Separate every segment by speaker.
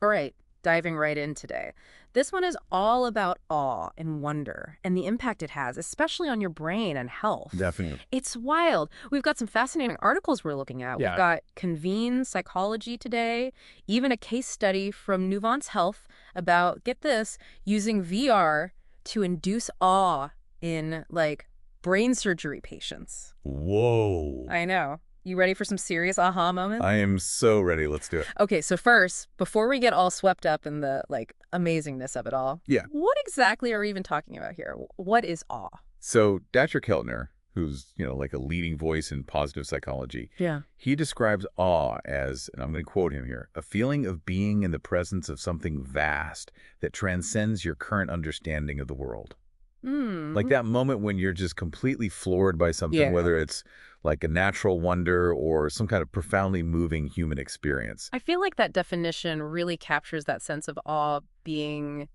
Speaker 1: All right, diving right in today. This one is all about awe and wonder and the impact it has, especially on your brain and health.
Speaker 2: Definitely.
Speaker 1: It's wild. We've got some fascinating articles we're looking at. We've
Speaker 2: Yeah.
Speaker 1: got Convene Psychology today, even a case study from Nuance Health about, get this, using VR to induce awe in brain surgery patients.
Speaker 2: Whoa.
Speaker 1: I know. You ready for some serious aha moments?
Speaker 2: I am so ready. Let's do it.
Speaker 1: Okay, so first, before we get all swept up in the amazingness of it all,
Speaker 2: Yeah.
Speaker 1: what exactly are we even talking about here? What is awe?
Speaker 2: So Dacher Keltner, who's, like a leading voice in positive psychology,
Speaker 1: Yeah.
Speaker 2: he describes awe as, and I'm going to quote him here, a feeling of being in the presence of something vast that transcends your current understanding of the world. Like
Speaker 1: Hmm.
Speaker 2: that moment when you're just completely floored by something,
Speaker 1: Yeah.
Speaker 2: whether it's like a natural wonder or some kind of profoundly moving human experience.
Speaker 1: I feel like that definition really captures that sense of awe being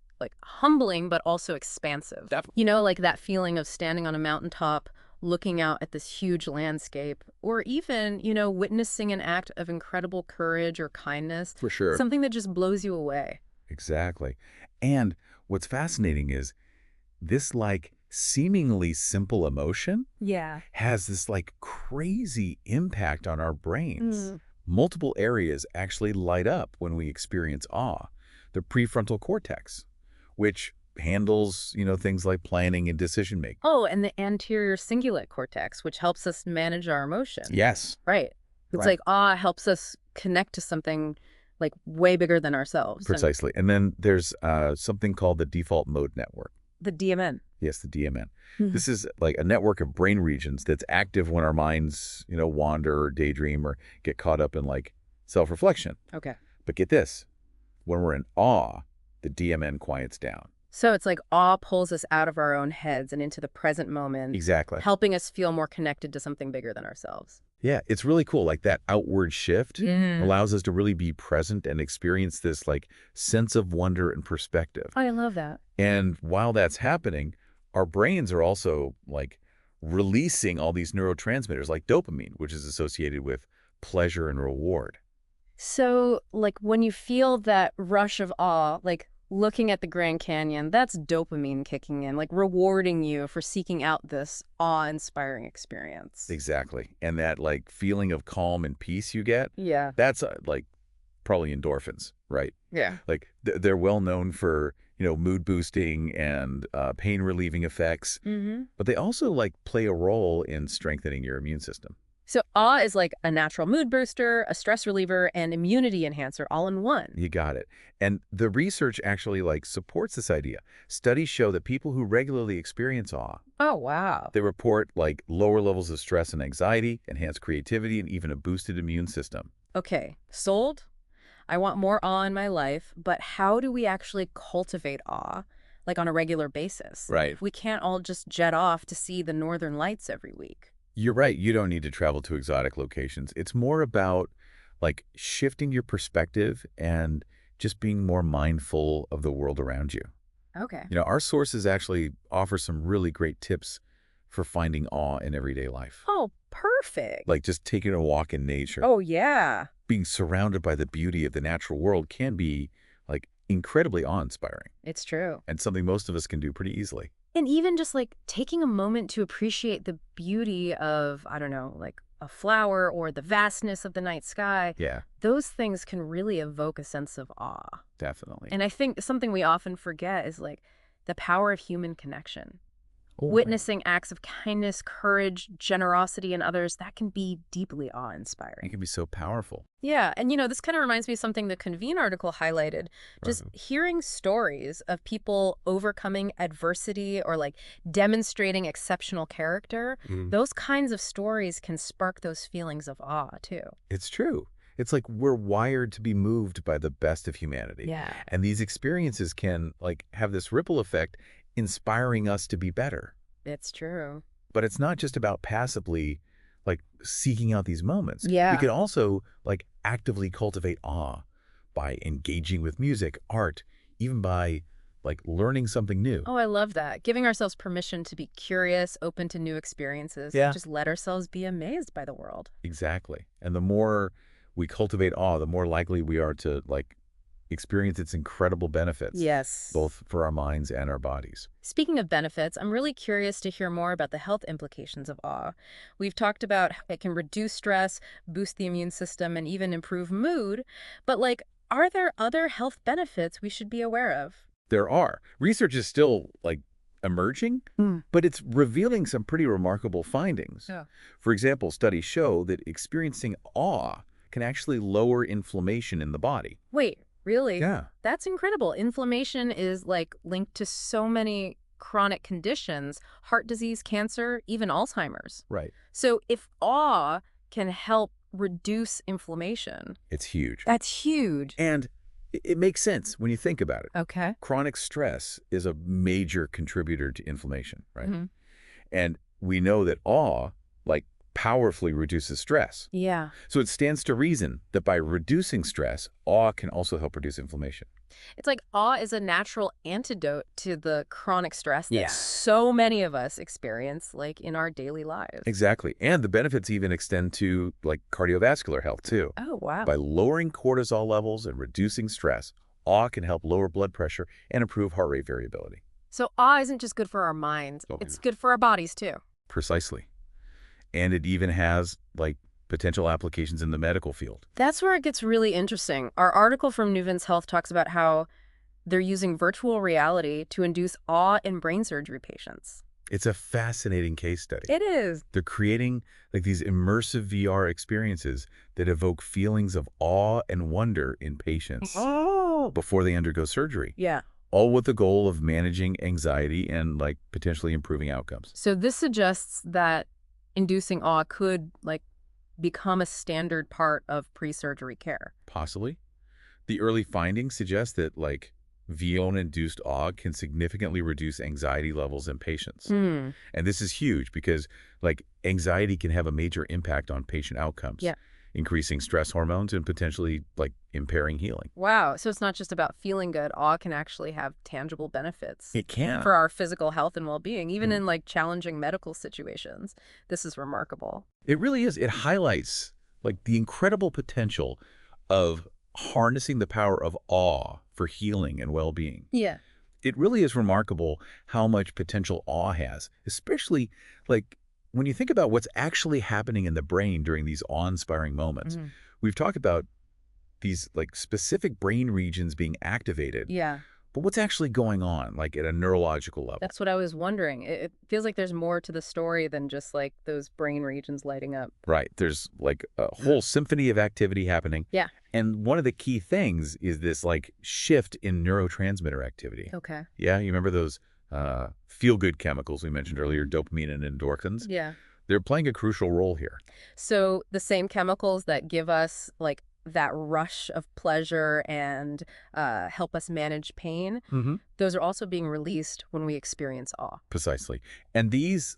Speaker 1: humbling but also expansive.
Speaker 2: Definitely.
Speaker 1: You know, like that feeling of standing on a mountaintop, looking out at this huge landscape, or even, witnessing an act of incredible courage or kindness,
Speaker 2: For sure.
Speaker 1: something that just blows you away.
Speaker 2: Exactly. And what's fascinating is this seemingly simple emotion
Speaker 1: Yeah.
Speaker 2: has this crazy impact on our brains.
Speaker 1: Mm.
Speaker 2: Multiple areas actually light up when we experience awe. The prefrontal cortex, which handles, things like planning and decision making.
Speaker 1: Oh, and the anterior cingulate cortex, which helps us manage our emotions.
Speaker 2: Yes.
Speaker 1: Right. It's
Speaker 2: Right.
Speaker 1: like awe helps us connect to something way bigger than ourselves. And
Speaker 2: Precisely. And then there's something called the default mode network.
Speaker 1: the DMN.
Speaker 2: Yes, the DMN.
Speaker 1: Mhm.
Speaker 2: This is like a network of brain regions that's active when our minds, wander or daydream or get caught up in self-reflection.
Speaker 1: Okay.
Speaker 2: But get this, when we're in awe, the DMN quiets down.
Speaker 1: So it's like awe pulls us out of our own heads and into the present moment,
Speaker 2: Exactly.
Speaker 1: helping us feel more connected to something bigger than ourselves.
Speaker 2: Yeah, it's really cool. Like that outward shift
Speaker 1: Yeah.
Speaker 2: allows us to really be present and experience this sense of wonder and perspective.
Speaker 1: I love that.
Speaker 2: And while that's happening, our brains are also releasing all these neurotransmitters like dopamine, which is associated with pleasure and reward.
Speaker 1: So, when you feel that rush of awe, looking at the Grand Canyon, that's dopamine kicking in, rewarding you for seeking out this awe-inspiring experience.
Speaker 2: Exactly. And that feeling of calm and peace you get,
Speaker 1: Yeah.
Speaker 2: that's probably endorphins, right?
Speaker 1: Yeah.
Speaker 2: They're well known for, mood boosting and pain relieving effects,
Speaker 1: Mm-hmm.
Speaker 2: but they also play a role in strengthening your immune system.
Speaker 1: So awe is like a natural mood booster, a stress reliever, and immunity enhancer all in one.
Speaker 2: You got it. And the research actually supports this idea. Studies show that people who regularly experience awe,
Speaker 1: Oh, wow.
Speaker 2: they report lower levels of stress and anxiety, enhanced creativity, and even a boosted immune system.
Speaker 1: Okay, sold. I want more awe in my life, but how do we actually cultivate awe, on a regular basis?
Speaker 2: Right.
Speaker 1: We can't all just jet off to see the northern lights every week.
Speaker 2: You're right. You don't need to travel to exotic locations. It's more about shifting your perspective and just being more mindful of the world around you.
Speaker 1: Okay.
Speaker 2: Our sources actually offer some really great tips for finding awe in everyday life.
Speaker 1: Oh, perfect.
Speaker 2: Like just taking a walk in nature.
Speaker 1: Oh, yeah.
Speaker 2: Being surrounded by the beauty of the natural world can be incredibly awe-inspiring
Speaker 1: It's true.
Speaker 2: and something most of us can do pretty easily.
Speaker 1: And even just taking a moment to appreciate the beauty of, I don't know, a flower or the vastness of the night sky,
Speaker 2: Yeah,
Speaker 1: those things can really evoke a sense of awe.
Speaker 2: definitely.
Speaker 1: And I think something we often forget is the power of human connection.
Speaker 2: Oh, right.
Speaker 1: Witnessing acts of kindness, courage, generosity in others, that can be deeply
Speaker 2: It
Speaker 1: awe-inspiring.
Speaker 2: can be so powerful.
Speaker 1: Yeah, and this kind of reminds me of something the Convene article highlighted. Just
Speaker 2: Right.
Speaker 1: hearing stories of people overcoming adversity or demonstrating exceptional character,
Speaker 2: Mm.
Speaker 1: those kinds of stories can spark those feelings of awe too.
Speaker 2: It's true. It's we're wired to be moved by the best of humanity.
Speaker 1: Yeah.
Speaker 2: And these experiences can have this ripple effect, inspiring us to be better.
Speaker 1: It's true.
Speaker 2: But it's not just about passively seeking out these moments.
Speaker 1: Yeah.
Speaker 2: We can also actively cultivate awe by engaging with music, art, even by learning something new.
Speaker 1: Oh, I love that. Giving ourselves permission to be curious, open to new experiences,
Speaker 2: Yeah.
Speaker 1: just let ourselves be amazed by the world.
Speaker 2: Exactly. And the more we cultivate awe, the more likely we are to experience its incredible benefits,
Speaker 1: Yes.
Speaker 2: both for our minds and our bodies.
Speaker 1: Speaking of benefits, I'm really curious to hear more about the health implications of awe. We've talked about how it can reduce stress, boost the immune system, and even improve mood. But, like, are there other health benefits we should be aware of?
Speaker 2: There are. Research is still, emerging,
Speaker 1: Mm.
Speaker 2: but it's revealing some pretty remarkable findings.
Speaker 1: Yeah.
Speaker 2: For example, studies show that experiencing awe can actually lower inflammation in the body.
Speaker 1: Wait, really?
Speaker 2: Yeah.
Speaker 1: That's incredible. Inflammation is, like, linked to so many chronic conditions, heart disease, cancer, even Alzheimer's.
Speaker 2: Right.
Speaker 1: So if awe can help reduce inflammation,
Speaker 2: It's huge.
Speaker 1: that's huge.
Speaker 2: And it makes sense when you think about it.
Speaker 1: Okay.
Speaker 2: Chronic stress is a major contributor to inflammation, right?
Speaker 1: Mhm.
Speaker 2: And we know that awe, powerfully reduces stress.
Speaker 1: Yeah.
Speaker 2: So it stands to reason that by reducing stress, awe can also help reduce inflammation.
Speaker 1: It's like awe is a natural antidote to the chronic stress that
Speaker 2: Yeah.
Speaker 1: so many of us experience, like, in our daily lives.
Speaker 2: Exactly. And the benefits even extend to, cardiovascular health, too.
Speaker 1: Oh, wow.
Speaker 2: By lowering cortisol levels and reducing stress, awe can help lower blood pressure and improve heart rate variability.
Speaker 1: So awe isn't just good for our minds.
Speaker 2: Oh,
Speaker 1: It's
Speaker 2: yeah.
Speaker 1: good for our bodies, too.
Speaker 2: Precisely. And it even has, potential applications in the medical field.
Speaker 1: That's where it gets really interesting. Our article from Nuvance Health talks about how they're using virtual reality to induce awe in brain surgery patients.
Speaker 2: It's a fascinating case study.
Speaker 1: It is.
Speaker 2: They're creating, these immersive VR experiences that evoke feelings of awe and wonder in patients
Speaker 1: Oh.
Speaker 2: before they undergo surgery,
Speaker 1: Yeah.
Speaker 2: all with the goal of managing anxiety and, potentially improving outcomes.
Speaker 1: So this suggests that inducing awe could, like, become a standard part of pre-surgery care.
Speaker 2: Possibly. The early findings suggest that, VR-induced awe can significantly reduce anxiety levels in patients.
Speaker 1: Hmm.
Speaker 2: And this is huge because, anxiety can have a major impact on patient outcomes,
Speaker 1: Yeah.
Speaker 2: increasing stress hormones and potentially, impairing healing.
Speaker 1: Wow. So it's not just about feeling good. Awe can actually have tangible benefits
Speaker 2: It can.
Speaker 1: for our physical health and well-being, even
Speaker 2: Mm.
Speaker 1: in, like, challenging medical situations. This is remarkable.
Speaker 2: It really is. It highlights, the incredible potential of harnessing the power of awe for healing and well-being.
Speaker 1: Yeah.
Speaker 2: It really is remarkable how much potential awe has, especially, when you think about what's actually happening in the brain during these awe-inspiring moments.
Speaker 1: Mhm.
Speaker 2: We've talked about these, specific brain regions being activated,
Speaker 1: Yeah.
Speaker 2: but what's actually going on, at a neurological level?
Speaker 1: That's what I was wondering. It feels like there's more to the story than just, like, those brain regions lighting up.
Speaker 2: Right. There's, a whole symphony of activity happening.
Speaker 1: Yeah.
Speaker 2: And one of the key things is this, shift in neurotransmitter activity.
Speaker 1: Okay.
Speaker 2: Yeah, you remember those feel-good chemicals we mentioned earlier, dopamine and endorphins?
Speaker 1: Yeah.
Speaker 2: They're playing a crucial role here.
Speaker 1: So the same chemicals that give us, like, that rush of pleasure and help us manage pain,
Speaker 2: Mm-hmm.
Speaker 1: those are also being released when we experience awe.
Speaker 2: Precisely. And these,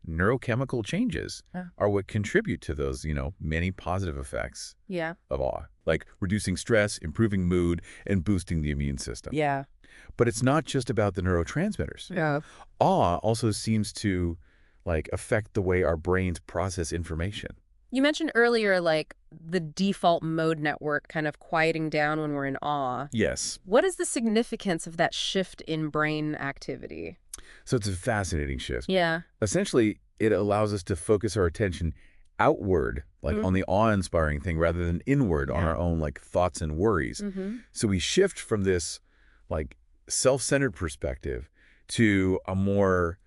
Speaker 2: neurochemical changes
Speaker 1: Yeah.
Speaker 2: are what contribute to those, many positive effects
Speaker 1: Yeah.
Speaker 2: of awe, like reducing stress, improving mood, and boosting the immune system.
Speaker 1: Yeah.
Speaker 2: But it's not just about the neurotransmitters.
Speaker 1: Yeah.
Speaker 2: Awe also seems to, affect the way our brains process information.
Speaker 1: You mentioned earlier, like, the default mode network kind of quieting down when we're in awe.
Speaker 2: Yes.
Speaker 1: What is the significance of that shift in brain activity?
Speaker 2: So it's a fascinating shift.
Speaker 1: Yeah.
Speaker 2: Essentially, it allows us to focus our attention outward, on the awe-inspiring thing, rather than inward on
Speaker 1: Yeah.
Speaker 2: our own, thoughts and worries.
Speaker 1: Mm-hmm.
Speaker 2: So we shift from this, self-centered perspective to a more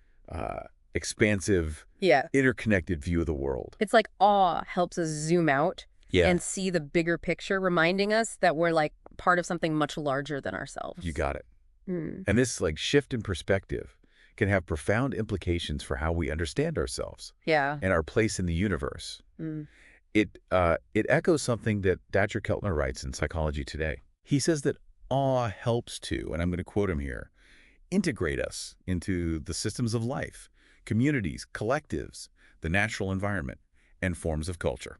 Speaker 2: expansive,
Speaker 1: Yeah.
Speaker 2: interconnected view of the world.
Speaker 1: It's like awe helps us zoom out
Speaker 2: Yeah.
Speaker 1: and see the bigger picture, reminding us that we're, like, part of something much larger than ourselves.
Speaker 2: You got it.
Speaker 1: Mm.
Speaker 2: And this, shift in perspective can have profound implications for how we understand ourselves
Speaker 1: Yeah.
Speaker 2: and our place in the universe.
Speaker 1: Mm.
Speaker 2: It echoes something that Dacher Keltner writes in Psychology Today. He says that awe helps to, and I'm going to quote him here, integrate us into the systems of life, communities, collectives, the natural environment, and forms of culture.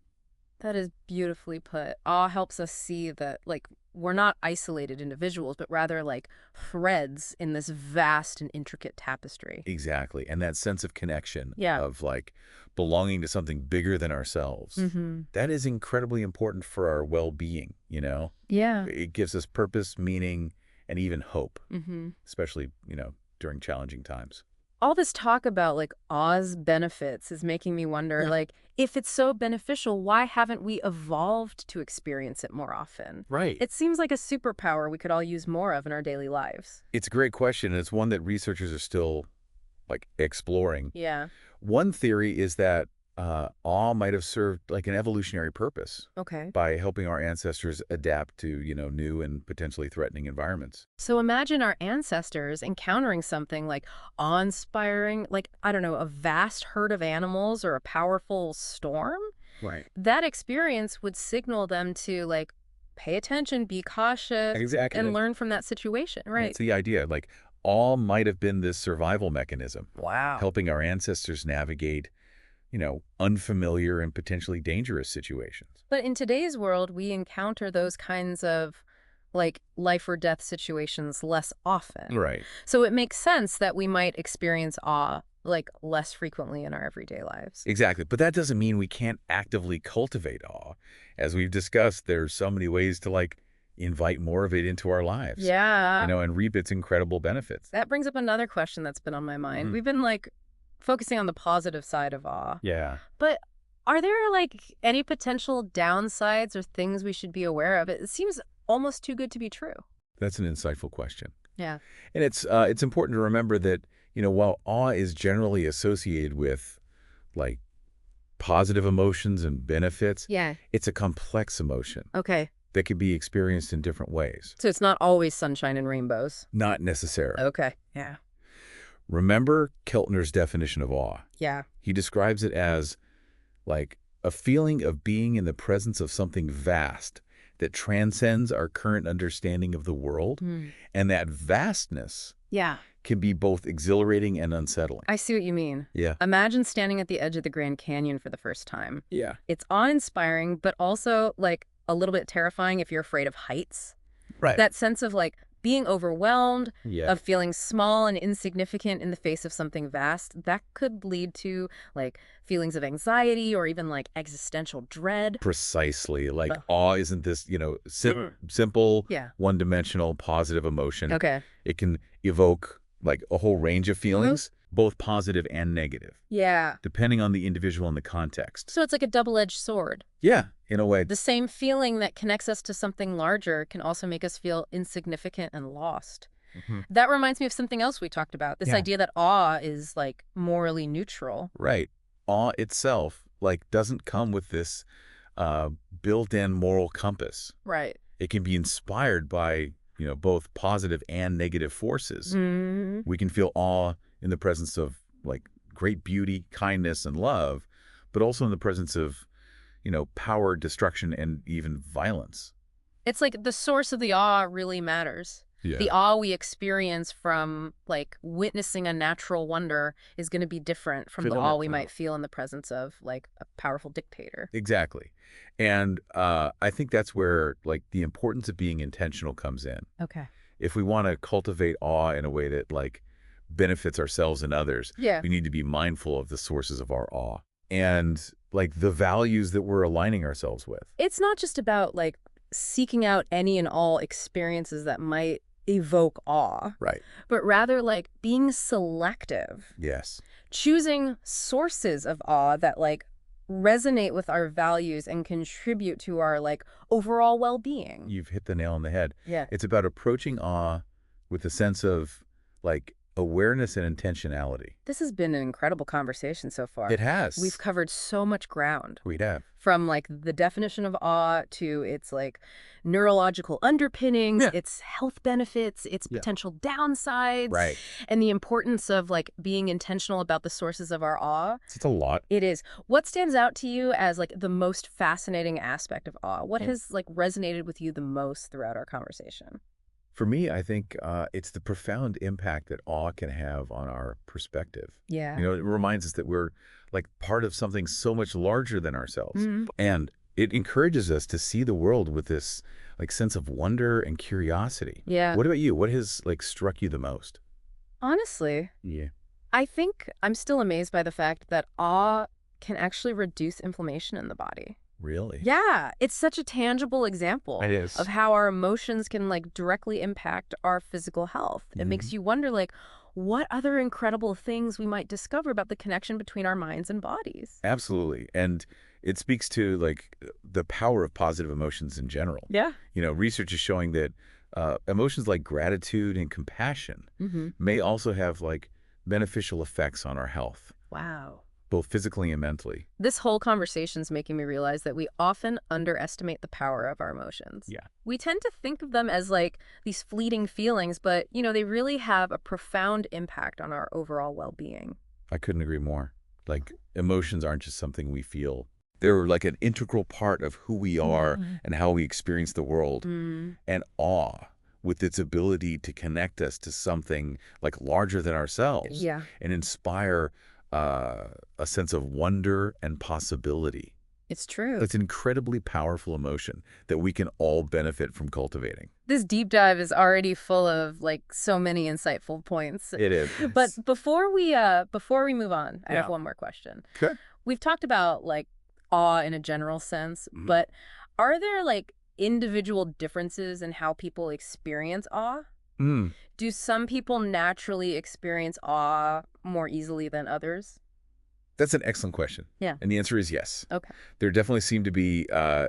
Speaker 1: That is beautifully put. Awe helps us see that, like, we're not isolated individuals, but rather like threads in this vast and intricate tapestry.
Speaker 2: Exactly. And that sense of connection,
Speaker 1: Yeah.
Speaker 2: of like belonging to something bigger than ourselves,
Speaker 1: Mm-hmm.
Speaker 2: that is incredibly important for our well-being, you know?
Speaker 1: Yeah.
Speaker 2: It gives us purpose, meaning, and even hope,
Speaker 1: Mm-hmm.
Speaker 2: especially, during challenging times.
Speaker 1: All this talk about like Oz benefits is making me wonder,
Speaker 2: Yeah.
Speaker 1: like, if it's so beneficial, why haven't we evolved to experience it more often?
Speaker 2: Right.
Speaker 1: It seems like a superpower we could all use more of in our daily lives.
Speaker 2: It's a great question, and it's one that researchers are still, like, exploring.
Speaker 1: Yeah.
Speaker 2: One theory is that awe might have served like an evolutionary purpose
Speaker 1: Okay.
Speaker 2: by helping our ancestors adapt to, new and potentially threatening environments.
Speaker 1: So imagine our ancestors encountering something like awe-inspiring, like, I don't know, a vast herd of animals or a powerful storm.
Speaker 2: Right.
Speaker 1: That experience would signal them to, like, pay attention, be cautious,
Speaker 2: Exactly.
Speaker 1: and learn from that situation.
Speaker 2: That's
Speaker 1: Right.
Speaker 2: the idea. Like, awe might have been this survival mechanism,
Speaker 1: Wow.
Speaker 2: helping our ancestors navigate, unfamiliar and potentially dangerous situations.
Speaker 1: But in today's world, we encounter those kinds of, like, life or death situations less often.
Speaker 2: Right.
Speaker 1: So it makes sense that we might experience awe, like, less frequently in our everyday lives.
Speaker 2: Exactly. But that doesn't mean we can't actively cultivate awe. As we've discussed, there's so many ways to, like, invite more of it into our lives,
Speaker 1: Yeah.
Speaker 2: and reap its incredible benefits.
Speaker 1: That brings up another question that's been on my mind.
Speaker 2: Mhm.
Speaker 1: We've been, like, focusing on the positive side of awe.
Speaker 2: Yeah.
Speaker 1: But are there, like, any potential downsides or things we should be aware of? It seems almost too good to be true.
Speaker 2: That's an insightful question.
Speaker 1: Yeah.
Speaker 2: And it's important to remember that, while awe is generally associated with, like, positive emotions and benefits,
Speaker 1: Yeah.
Speaker 2: it's a complex emotion
Speaker 1: Okay.
Speaker 2: that can be experienced in different ways.
Speaker 1: So it's not always sunshine and rainbows.
Speaker 2: Not necessarily.
Speaker 1: Okay. Yeah.
Speaker 2: Remember Keltner's definition of awe.
Speaker 1: Yeah.
Speaker 2: He describes it as, like, a feeling of being in the presence of something vast that transcends our current understanding of the world, and that vastness
Speaker 1: Yeah.
Speaker 2: can be both exhilarating and unsettling.
Speaker 1: I see what you mean.
Speaker 2: Yeah.
Speaker 1: Imagine standing at the edge of the Grand Canyon for the first time.
Speaker 2: Yeah.
Speaker 1: It's awe-inspiring, but also, like, a little bit terrifying if you're afraid of heights.
Speaker 2: Right.
Speaker 1: That sense of, like, being overwhelmed,
Speaker 2: Yeah.
Speaker 1: of feeling small and insignificant in the face of something vast, that could lead to, like, feelings of anxiety or even, like, existential dread.
Speaker 2: Precisely. Like,
Speaker 1: Ugh.
Speaker 2: awe isn't this, simple,
Speaker 1: Yeah.
Speaker 2: one-dimensional positive emotion.
Speaker 1: Okay.
Speaker 2: It can evoke, like, a whole range of feelings, both positive and negative,
Speaker 1: Yeah.
Speaker 2: depending on the individual and the context.
Speaker 1: So it's like a double-edged sword.
Speaker 2: Yeah, in a way.
Speaker 1: The same feeling that connects us to something larger can also make us feel insignificant and lost.
Speaker 2: Mhm.
Speaker 1: That reminds me of something else we talked about, this
Speaker 2: Yeah.
Speaker 1: idea that awe is, like, morally neutral.
Speaker 2: Right. Awe itself, like, doesn't come with this built-in moral compass.
Speaker 1: Right.
Speaker 2: It can be inspired by, both positive and negative forces.
Speaker 1: Mm-hmm.
Speaker 2: We can feel awe in the presence of, like, great beauty, kindness, and love, but also in the presence of, power, destruction, and even violence.
Speaker 1: It's like the source of the awe really matters.
Speaker 2: Yeah.
Speaker 1: The awe we experience from, like, witnessing a natural wonder is going to be different from the awe we might feel in the presence of, like, a powerful dictator.
Speaker 2: Exactly. And I think that's where, like, the importance of being intentional comes in.
Speaker 1: Okay.
Speaker 2: If we want to cultivate awe in a way that, like, benefits ourselves and others,
Speaker 1: Yeah.
Speaker 2: we need to be mindful of the sources of our awe and, like, the values that we're aligning ourselves with.
Speaker 1: It's not just about, like, seeking out any and all experiences that might evoke awe,
Speaker 2: Right.
Speaker 1: but rather, like, being selective,
Speaker 2: Yes.
Speaker 1: choosing sources of awe that, like, resonate with our values and contribute to our, like, overall well-being.
Speaker 2: You've hit the nail on the head.
Speaker 1: Yeah.
Speaker 2: It's about approaching awe with a sense of, like, awareness and intentionality.
Speaker 1: This has been an incredible conversation so far.
Speaker 2: It has.
Speaker 1: We've covered so much ground.
Speaker 2: We'd have.
Speaker 1: From, like, the definition of awe to its, like, neurological underpinnings,
Speaker 2: Yeah.
Speaker 1: its health benefits, its
Speaker 2: Yeah.
Speaker 1: potential downsides,
Speaker 2: Right.
Speaker 1: and the importance of, like, being intentional about the sources of our awe.
Speaker 2: It's a lot.
Speaker 1: It is. What stands out to you as, like, the most fascinating aspect of awe? What has, like, resonated with you the most throughout our conversation?
Speaker 2: For me, I think it's the profound impact that awe can have on our perspective.
Speaker 1: Yeah.
Speaker 2: It reminds us that we're, like, part of something so much larger than ourselves.
Speaker 1: Mhm.
Speaker 2: And It encourages us to see the world with this like sense of wonder and curiosity.
Speaker 1: Yeah.
Speaker 2: What about you? What has like struck you the most?
Speaker 1: Honestly,
Speaker 2: Yeah.
Speaker 1: I think I'm still amazed by the fact that awe can actually reduce inflammation in the body.
Speaker 2: Really?
Speaker 1: Yeah, it's such a tangible
Speaker 2: It
Speaker 1: example of
Speaker 2: is.
Speaker 1: how our emotions can like directly impact our physical health. It
Speaker 2: Hmm.
Speaker 1: makes you wonder like what other incredible things we might discover about the connection between our minds and bodies.
Speaker 2: Absolutely. And it speaks to like the power of positive emotions in general.
Speaker 1: Yeah.
Speaker 2: Research is showing that emotions like gratitude and compassion
Speaker 1: Mm-hmm.
Speaker 2: may also have like beneficial effects on our health,
Speaker 1: Wow.
Speaker 2: both physically and mentally.
Speaker 1: This whole conversation's making me realize that we often underestimate the power of our emotions.
Speaker 2: Yeah.
Speaker 1: We tend to think of them as like these fleeting feelings, but they really have a profound impact on our overall well-being.
Speaker 2: I couldn't agree more. Like emotions aren't just something we feel. They're like an integral part of who we are and how we experience the world.
Speaker 1: Mm.
Speaker 2: And awe, with its ability to connect us to something like larger than ourselves
Speaker 1: Yeah,
Speaker 2: and inspire a sense of wonder and possibility.
Speaker 1: it's true.
Speaker 2: It's an incredibly powerful emotion that we can all benefit from cultivating.
Speaker 1: This deep dive is already full of like so many insightful points.
Speaker 2: It is.
Speaker 1: But before we move on, I have
Speaker 2: Yeah.
Speaker 1: one more question.
Speaker 2: Okay.
Speaker 1: We've talked about like awe in a general sense,
Speaker 2: Mhm.
Speaker 1: but are there like individual differences in how people experience awe?
Speaker 2: Mm.
Speaker 1: Do some people naturally experience awe more easily than others?
Speaker 2: That's an excellent question.
Speaker 1: Yeah.
Speaker 2: And the answer is yes.
Speaker 1: Okay.
Speaker 2: There definitely seem to be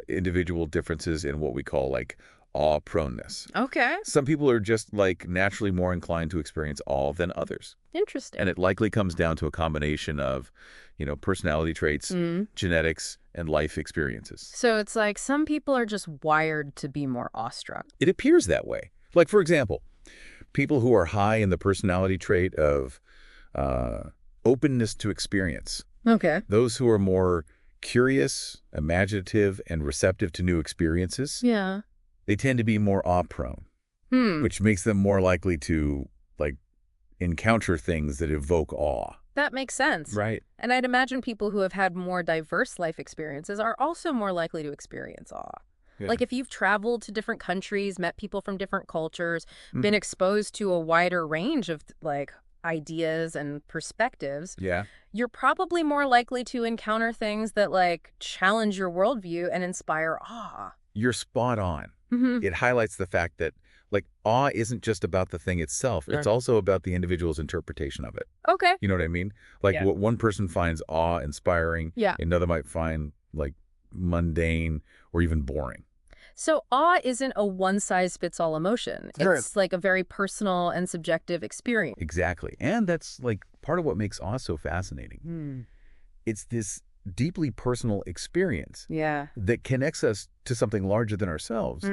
Speaker 2: individual differences in what we call like awe proneness.
Speaker 1: Okay.
Speaker 2: Some people are just like naturally more inclined to experience awe than others.
Speaker 1: Interesting.
Speaker 2: And it likely comes down to a combination of, personality traits,
Speaker 1: Mm.
Speaker 2: genetics, and life experiences.
Speaker 1: So it's like some people are just wired to be more awestruck.
Speaker 2: It appears that way. Like, for example, people who are high in the personality trait of openness to experience,
Speaker 1: Okay.
Speaker 2: those who are more curious, imaginative, and receptive to new experiences,
Speaker 1: Yeah.
Speaker 2: they tend to be more awe-prone, which makes them more likely to, like, encounter things that evoke awe.
Speaker 1: That makes sense.
Speaker 2: Right.
Speaker 1: And I'd imagine people who have had more diverse life experiences are also more likely to experience awe.
Speaker 2: Yeah.
Speaker 1: Like if you've traveled to different countries, met people from different cultures,
Speaker 2: Mhm.
Speaker 1: been exposed to a wider range of like ideas and perspectives,
Speaker 2: Yeah.
Speaker 1: you're probably more likely to encounter things that like challenge your worldview and inspire awe.
Speaker 2: You're spot on.
Speaker 1: Mm-hmm.
Speaker 2: It highlights the fact that, like, awe isn't just about the thing itself. It's
Speaker 1: Sure.
Speaker 2: also about the individual's interpretation of it.
Speaker 1: Okay.
Speaker 2: You know what I mean? Like,
Speaker 1: Yeah.
Speaker 2: what one person finds awe-inspiring,
Speaker 1: Yeah.
Speaker 2: another might find, like, mundane or even boring.
Speaker 1: So awe isn't a one-size-fits-all emotion.
Speaker 2: Sure.
Speaker 1: It's like a very personal and subjective experience.
Speaker 2: Exactly. And that's, like, part of what makes awe so fascinating. It's this deeply personal experience
Speaker 1: Yeah.
Speaker 2: that connects us to something larger than ourselves.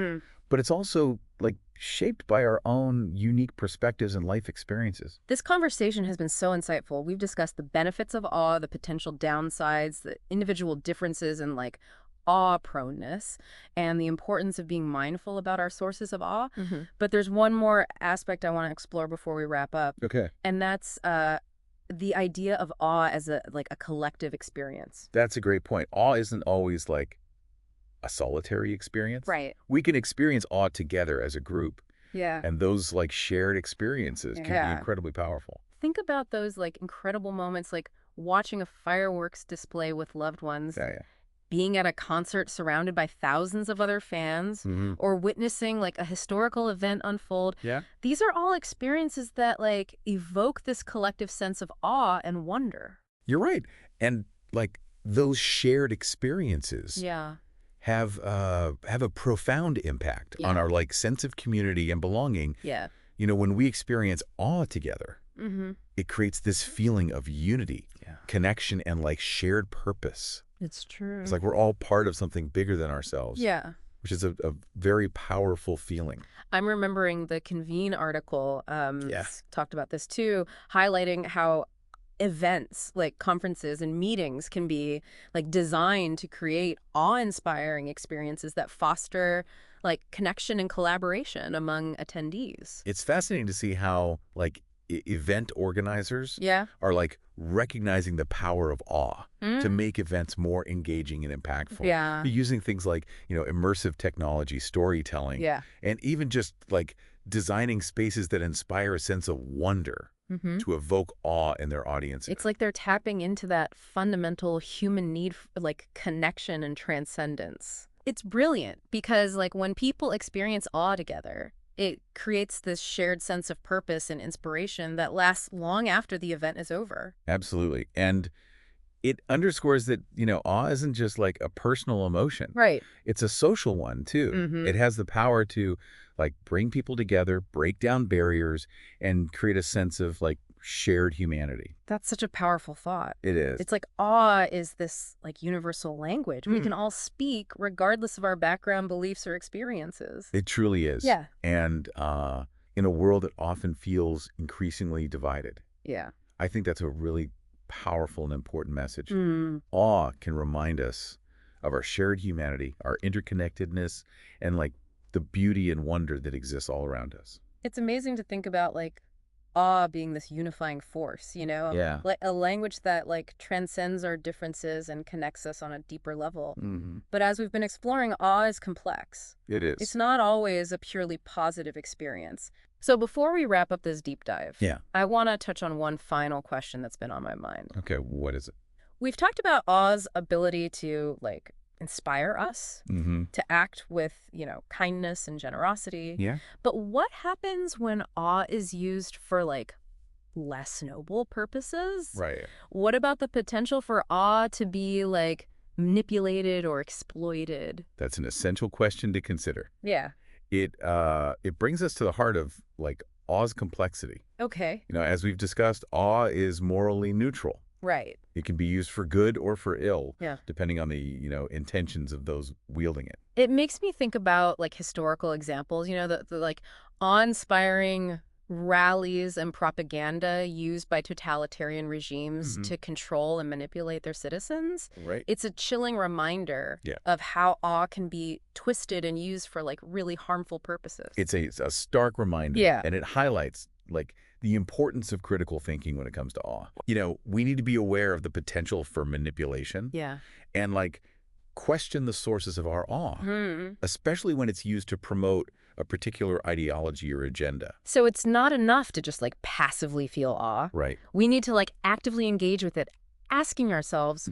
Speaker 2: But it's also, like, shaped by our own unique perspectives and life experiences.
Speaker 1: This conversation has been so insightful. We've discussed the benefits of awe, the potential downsides, the individual differences in like awe proneness, and the importance of being mindful about our sources of awe. But there's one more aspect I want to explore before we wrap up,
Speaker 2: Okay.
Speaker 1: and that's the idea of awe as a collective experience.
Speaker 2: That's a great point. Awe isn't always, like, a solitary experience.
Speaker 1: Right.
Speaker 2: We can experience awe together as a group,
Speaker 1: Yeah.
Speaker 2: and those, like, shared experiences can be
Speaker 1: Yeah.
Speaker 2: incredibly powerful.
Speaker 1: Think about those like incredible moments like watching a fireworks display with loved ones,
Speaker 2: Yeah.
Speaker 1: being at a concert surrounded by thousands of other fans,
Speaker 2: Mm-hmm.
Speaker 1: or witnessing like a historical event unfold.
Speaker 2: Yeah.
Speaker 1: These are all experiences that like evoke this collective sense of awe and wonder.
Speaker 2: You're right. And, like, those shared experiences
Speaker 1: Yeah.
Speaker 2: have a profound impact on
Speaker 1: Yeah.
Speaker 2: our, like, sense of community and belonging.
Speaker 1: Yeah.
Speaker 2: When we experience awe together,
Speaker 1: Mm-hmm.
Speaker 2: it creates this feeling of unity, connection, and, like, shared purpose.
Speaker 1: It's true.
Speaker 2: It's like we're all part of something bigger than ourselves.
Speaker 1: Yeah.
Speaker 2: Which is a very powerful feeling.
Speaker 1: I'm remembering the Convene article
Speaker 2: Yeah.
Speaker 1: talked about this too, highlighting how events like conferences and meetings can be like designed to create awe-inspiring experiences that foster like connection and collaboration among attendees.
Speaker 2: It's fascinating to see how, like, event organizers
Speaker 1: Yeah.
Speaker 2: are like recognizing the power of awe to
Speaker 1: Mm.
Speaker 2: make events more engaging and impactful.
Speaker 1: Yeah.
Speaker 2: Using things like, immersive technology, storytelling,
Speaker 1: Yeah.
Speaker 2: and even just like designing spaces that inspire a sense of wonder
Speaker 1: Mm-hmm.
Speaker 2: to evoke awe in their audience.
Speaker 1: It's like they're tapping into that fundamental human need for like connection and transcendence. It's brilliant because like when people experience awe together, it creates this shared sense of purpose and inspiration that lasts long after the event is over.
Speaker 2: Absolutely. And it underscores that, awe isn't just like a personal emotion.
Speaker 1: Right.
Speaker 2: It's a social one too.
Speaker 1: Mm-hmm.
Speaker 2: It has the power to like bring people together, break down barriers, and create a sense of like shared humanity.
Speaker 1: That's such a powerful thought.
Speaker 2: It is.
Speaker 1: It's like awe is this like universal language. We can all speak regardless of our background, beliefs, or experiences.
Speaker 2: It truly is.
Speaker 1: Yeah.
Speaker 2: And in a world that often feels increasingly divided,
Speaker 1: Yeah.
Speaker 2: I think that's a really powerful and important message.
Speaker 1: Mm.
Speaker 2: Awe can remind us of our shared humanity, our interconnectedness, and like the beauty and wonder that exists all around us.
Speaker 1: It's amazing to think about like awe being this unifying force,
Speaker 2: Yeah.
Speaker 1: like a language that like transcends our differences and connects us on a deeper level.
Speaker 2: Mm-hmm.
Speaker 1: But as we've been exploring, awe is complex.
Speaker 2: It is.
Speaker 1: It's not always a purely positive experience. So before we wrap up this deep dive,
Speaker 2: Yeah.
Speaker 1: I want to touch on one final question that's been on my mind.
Speaker 2: Okay, what is it?
Speaker 1: We've talked about awe's ability to like inspire us,
Speaker 2: Mm-hmm.
Speaker 1: to act with, kindness and generosity.
Speaker 2: Yeah.
Speaker 1: But what happens when awe is used for like less noble purposes?
Speaker 2: Right.
Speaker 1: What about the potential for awe to be like manipulated or exploited?
Speaker 2: That's an essential question to consider.
Speaker 1: Yeah.
Speaker 2: It brings us to the heart of like awe's complexity.
Speaker 1: Okay.
Speaker 2: As we've discussed, awe is morally neutral.
Speaker 1: Right.
Speaker 2: It can be used for good or for ill,
Speaker 1: Yeah.
Speaker 2: depending on the, intentions of those wielding it.
Speaker 1: It makes me think about like historical examples, the like awe-inspiring rallies and propaganda used by totalitarian regimes
Speaker 2: Mhm.
Speaker 1: to control and manipulate their citizens.
Speaker 2: Right.
Speaker 1: It's a chilling reminder
Speaker 2: Yeah.
Speaker 1: of how awe can be twisted and used for like really harmful purposes.
Speaker 2: It's a stark reminder.
Speaker 1: Yeah.
Speaker 2: And it highlights like the importance of critical thinking when it comes to awe. We need to be aware of the potential for manipulation
Speaker 1: Yeah.
Speaker 2: and like question the sources of our awe, especially when it's used to promote a particular ideology or agenda.
Speaker 1: So it's not enough to just like passively feel awe.
Speaker 2: Right.
Speaker 1: We need to like actively engage with it, asking ourselves,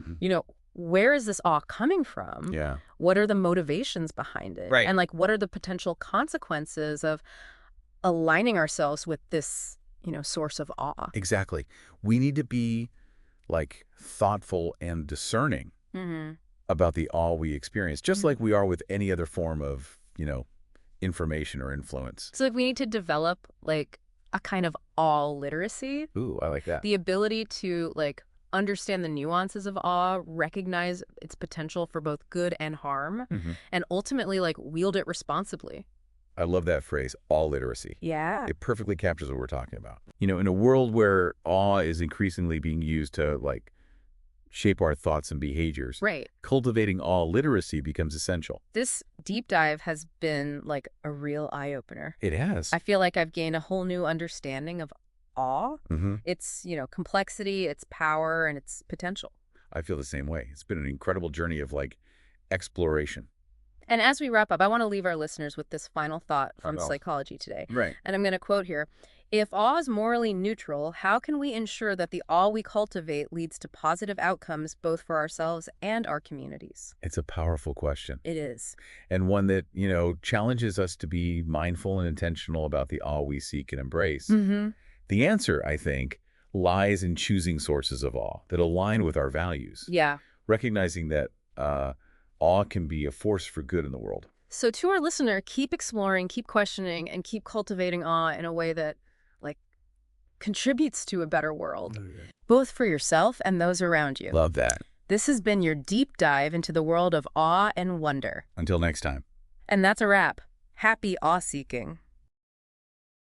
Speaker 1: where is this awe coming from?
Speaker 2: Yeah.
Speaker 1: What are the motivations behind it?
Speaker 2: Right.
Speaker 1: And like, what are the potential consequences of aligning ourselves with this, source of awe?
Speaker 2: Exactly. We need to be like thoughtful and discerning
Speaker 1: Mm-hmm.
Speaker 2: about the awe we experience, just like we are with any other form of, information or influence.
Speaker 1: So like, we need to develop like a kind of awe literacy,
Speaker 2: Ooh, I like that.
Speaker 1: the ability to like understand the nuances of awe, recognize its potential for both good and harm,
Speaker 2: Mhm.
Speaker 1: and ultimately like wield it responsibly.
Speaker 2: I love that phrase, awe literacy.
Speaker 1: Yeah.
Speaker 2: It perfectly captures what we're talking about. In a world where awe is increasingly being used to like shape our thoughts and behaviors,
Speaker 1: Right.
Speaker 2: cultivating awe literacy becomes essential.
Speaker 1: This deep dive has been like a real eye-opener.
Speaker 2: It has.
Speaker 1: I feel like I've gained a whole new understanding of awe,
Speaker 2: Mm-hmm.
Speaker 1: its, complexity, its power, and its potential.
Speaker 2: I feel the same way. It's been an incredible journey of like exploration.
Speaker 1: And as we wrap up, I want to leave our listeners with this final thought from
Speaker 2: Uh-oh.
Speaker 1: Psychology Today.
Speaker 2: Right.
Speaker 1: And I'm going to quote here. If awe is morally neutral, how can we ensure that the awe we cultivate leads to positive outcomes both for ourselves and our communities?
Speaker 2: It's a powerful question,
Speaker 1: It is.
Speaker 2: and one that, challenges us to be mindful and intentional about the awe we seek and embrace.
Speaker 1: Mm-hmm.
Speaker 2: The answer, I think, lies in choosing sources of awe that align with our values,
Speaker 1: Yeah.
Speaker 2: recognizing that awe can be a force for good in the world.
Speaker 1: So to our listener, keep exploring, keep questioning, and keep cultivating awe in a way that like contributes to a better world, both for yourself and those around you.
Speaker 2: Love that.
Speaker 1: This has been your deep dive into the world of awe and wonder.
Speaker 2: Until next time.
Speaker 1: And that's a wrap. Happy awe-seeking.